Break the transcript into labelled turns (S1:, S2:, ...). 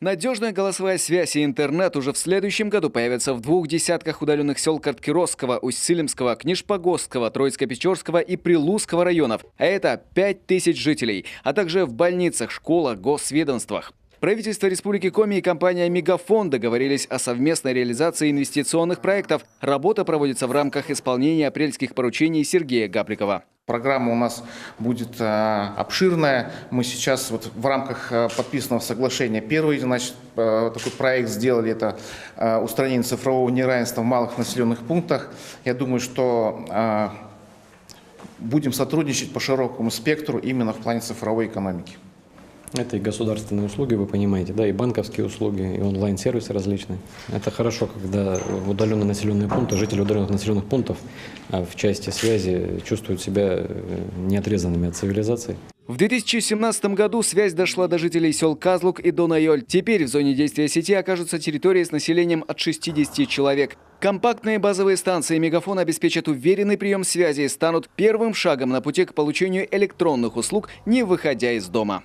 S1: Надежная голосовая связь и интернет уже в следующем году появятся в 2 десятках удаленных сел Карткиросского, Усть-Силимского, Книжпогосского, Троицко-Печорского и Прилузского районов. А это 5000 жителей, а также в больницах, школах, госведомствах. Правительство Республики Коми и компания «Мегафон» договорились о совместной реализации инвестиционных проектов. Работа проводится в рамках исполнения апрельских поручений Сергея Гапликова.
S2: Программа у нас будет обширная. Мы сейчас вот в рамках подписанного соглашения первый такой проект сделали. Это устранение цифрового неравенства в малых населенных пунктах. Я думаю, что будем сотрудничать по широкому спектру именно в плане цифровой экономики.
S3: Это и государственные услуги, вы понимаете, да, и банковские услуги, и онлайн-сервисы различные. Это хорошо, когда удаленные населенные пункты, жители удаленных населенных пунктов в части связи чувствуют себя неотрезанными от цивилизации.
S1: В 2017 году связь дошла до жителей сел Казлук и Донайоль. Теперь в зоне действия сети окажутся территории с населением от 60 человек. Компактные базовые станции «Мегафон» обеспечат уверенный прием связи и станут первым шагом на пути к получению электронных услуг, не выходя из дома.